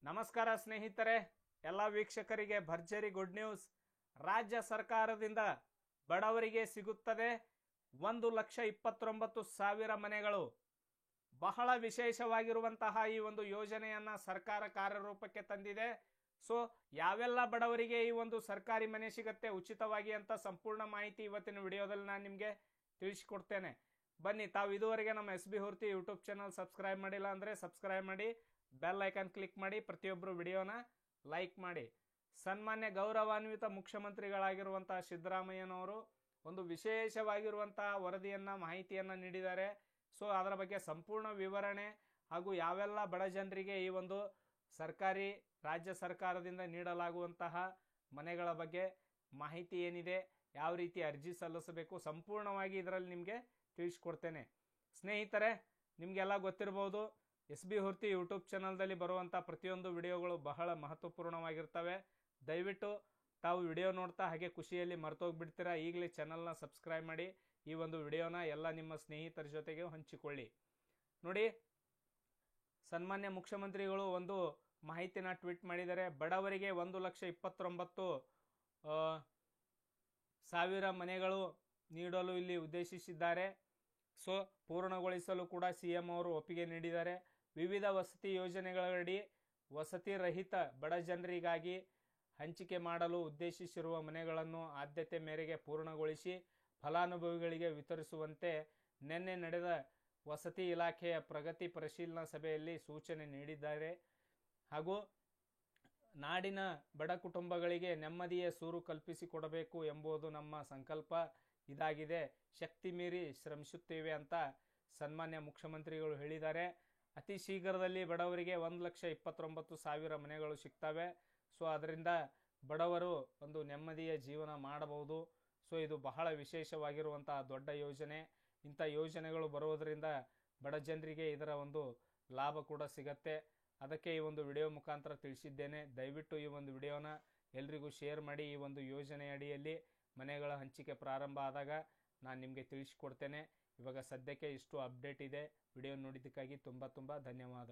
ನಮಸ್ಕಾರ ಸ್ನೇಹಿತರೆ, ಎಲ್ಲ ವೀಕ್ಷಕರಿಗೆ ಭರ್ಜರಿ ಗುಡ್ ನ್ಯೂಸ್. ರಾಜ್ಯ ಸರ್ಕಾರದಿಂದ ಬಡವರಿಗೆ ಸಿಗುತ್ತದೆ 1,29,000 ಮನೆಗಳು. ಬಹಳ ವಿಶೇಷವಾಗಿರುವಂತಹ ಈ ಒಂದು ಯೋಜನೆಯನ್ನ ಸರ್ಕಾರ ಕಾರ್ಯರೂಪಕ್ಕೆ ತಂದಿದೆ. ಸೊ ಯಾವೆಲ್ಲ ಬಡವರಿಗೆ ಈ ಒಂದು ಸರ್ಕಾರಿ ಮನೆ ಸಿಗುತ್ತೆ ಉಚಿತವಾಗಿ ಅಂತ ಸಂಪೂರ್ಣ ಮಾಹಿತಿ ಇವತ್ತಿನ ವಿಡಿಯೋದಲ್ಲಿ ನಾನು ನಿಮಗೆ ತಿಳಿಸಿಕೊಡ್ತೇನೆ. ಬನ್ನಿ, ತಾವು ಇದುವರೆಗೆ ನಮ್ಮ SB Horti YouTube channel subscribe ಮಾಡಿಲ್ಲ ಅಂದರೆ ಸಬ್ಸ್ಕ್ರೈಬ್ ಮಾಡಿ, ಬೆಲ್ ಐಕಾನ್ ಕ್ಲಿಕ್ ಮಾಡಿ, ಪ್ರತಿಯೊಬ್ಬರು ವಿಡಿಯೋನ ಲೈಕ್ ಮಾಡಿ. ಸನ್ಮಾನ್ಯ ಗೌರವಾನ್ವಿತ ಮುಖ್ಯಮಂತ್ರಿಗಳಾಗಿರುವಂತಹ ಸಿದ್ದರಾಮಯ್ಯನವರು ಒಂದು ವಿಶೇಷವಾಗಿರುವಂತಹ ವರದಿಯನ್ನ ಮಾಹಿತಿಯನ್ನ ನೀಡಿದ್ದಾರೆ. ಸೊ ಅದರ ಬಗ್ಗೆ ಸಂಪೂರ್ಣ ವಿವರಣೆ ಹಾಗೂ ಯಾವೆಲ್ಲ ಬಡ ಜನರಿಗೆ ಈ ಒಂದು ಸರ್ಕಾರಿ ರಾಜ್ಯ ಸರ್ಕಾರದಿಂದ ನೀಡಲಾಗುವಂತಹ ಮನೆಗಳ ಬಗ್ಗೆ ಮಾಹಿತಿ ಏನಿದೆ, ಯಾವ ರೀತಿ ಅರ್ಜಿ ಸಲ್ಲಿಸಬೇಕು, ಸಂಪೂರ್ಣವಾಗಿ ಇದರಲ್ಲಿ ನಿಮಗೆ ತಿಳಿಸ್ಕೊಡ್ತೇನೆ. ಸ್ನೇಹಿತರೆ, ನಿಮಗೆಲ್ಲ ಗೊತ್ತಿರಬಹುದು, SB ಹೊರ್ತಿ ಯೂಟ್ಯೂಬ್ ಚಾನಲ್ದಲ್ಲಿ ಬರುವಂಥ ಪ್ರತಿಯೊಂದು ವಿಡಿಯೋಗಳು ಬಹಳ ಮಹತ್ವಪೂರ್ಣವಾಗಿರ್ತವೆ. ದಯವಿಟ್ಟು ತಾವು ವಿಡಿಯೋ ನೋಡ್ತಾ ಹಾಗೆ ಖುಷಿಯಲ್ಲಿ ಮರ್ತೋಗ್ಬಿಡ್ತೀರಾ. ಈಗಲೇ ಚಾನಲ್ನ ಸಬ್ಸ್ಕ್ರೈಬ್ ಮಾಡಿ ಈ ಒಂದು ವಿಡಿಯೋನ ಎಲ್ಲ ನಿಮ್ಮ ಸ್ನೇಹಿತರ ಜೊತೆಗೆ ಹಂಚಿಕೊಳ್ಳಿ. ನೋಡಿ, ಸನ್ಮಾನ್ಯ ಮುಖ್ಯಮಂತ್ರಿಗಳು ಒಂದು ಮಾಹಿತಿನ ಟ್ವೀಟ್ ಮಾಡಿದ್ದಾರೆ. ಬಡವರಿಗೆ 1,29,000 ಮನೆಗಳು ನೀಡಲು ಇಲ್ಲಿ ಉದ್ದೇಶಿಸಿದ್ದಾರೆ. ಸೊ ಪೂರ್ಣಗೊಳಿಸಲು ಕೂಡ CM ಅವರು ಒಪ್ಪಿಗೆ ನೀಡಿದ್ದಾರೆ. ವಿವಿಧ ವಸತಿ ಯೋಜನೆಗಳಡಿ ವಸತಿ ರಹಿತ ಬಡ ಜನರಿಗಾಗಿ ಹಂಚಿಕೆ ಮಾಡಲು ಉದ್ದೇಶಿಸಿರುವ ಮನೆಗಳನ್ನು ಆದ್ಯತೆ ಮೇರೆಗೆ ಪೂರ್ಣಗೊಳಿಸಿ ಫಲಾನುಭವಿಗಳಿಗೆ ವಿತರಿಸುವಂತೆ ನಿನ್ನೆ ನಡೆದ ವಸತಿ ಇಲಾಖೆಯ ಪ್ರಗತಿ ಪರಿಶೀಲನಾ ಸಭೆಯಲ್ಲಿ ಸೂಚನೆ ನೀಡಿದ್ದಾರೆ. ಹಾಗೂ ನಾಡಿನ ಬಡ ಕುಟುಂಬಗಳಿಗೆ ನೆಮ್ಮದಿಯ ಸೂರು ಕಲ್ಪಿಸಿಕೊಡಬೇಕು ಎಂಬುದು ನಮ್ಮ ಸಂಕಲ್ಪ ಇದಾಗಿದೆ. ಶಕ್ತಿ ಮೀರಿ ಶ್ರಮಿಸುತ್ತೇವೆ ಅಂತ ಸನ್ಮಾನ್ಯ ಮುಖ್ಯಮಂತ್ರಿಗಳು ಹೇಳಿದ್ದಾರೆ. ಅತಿ ಶೀಘ್ರದಲ್ಲಿ ಬಡವರಿಗೆ 1,29,000 ಮನೆಗಳು ಸಿಗ್ತವೆ. ಸೊ ಅದರಿಂದ ಬಡವರು ಒಂದು ನೆಮ್ಮದಿಯ ಜೀವನ ಮಾಡಬಹುದು. ಸೊ ಇದು ಬಹಳ ವಿಶೇಷವಾಗಿರುವಂತಹ ದೊಡ್ಡ ಯೋಜನೆ. ಇಂಥ ಯೋಜನೆಗಳು ಬರುವುದರಿಂದ ಬಡ ಜನರಿಗೆ ಇದರ ಒಂದು ಲಾಭ ಕೂಡ ಸಿಗತ್ತೆ. ಅದಕ್ಕೆ ಈ ಒಂದು ವಿಡಿಯೋ ಮುಖಾಂತರ ತಿಳಿಸಿದ್ದೇನೆ. ದಯವಿಟ್ಟು ಈ ಒಂದು ವಿಡಿಯೋನ ಎಲ್ರಿಗೂ ಶೇರ್ ಮಾಡಿ. ಈ ಒಂದು ಯೋಜನೆ ಅಡಿಯಲ್ಲಿ ಮನೆಗಳ ಹಂಚಿಕೆ ಪ್ರಾರಂಭ ಆದಾಗ ನಾನು ನಿಮಗೆ ತಿಳಿಸಿಕೊಡ್ತೇನೆ. ಇವಾಗ ಸದ್ಯಕ್ಕೆ ಇಷ್ಟು ಅಪ್ಡೇಟ್ ಇದೆ. ವಿಡಿಯೋ ನೋಡಿದ್ದಕ್ಕಾಗಿ ತುಂಬ ಧನ್ಯವಾದ.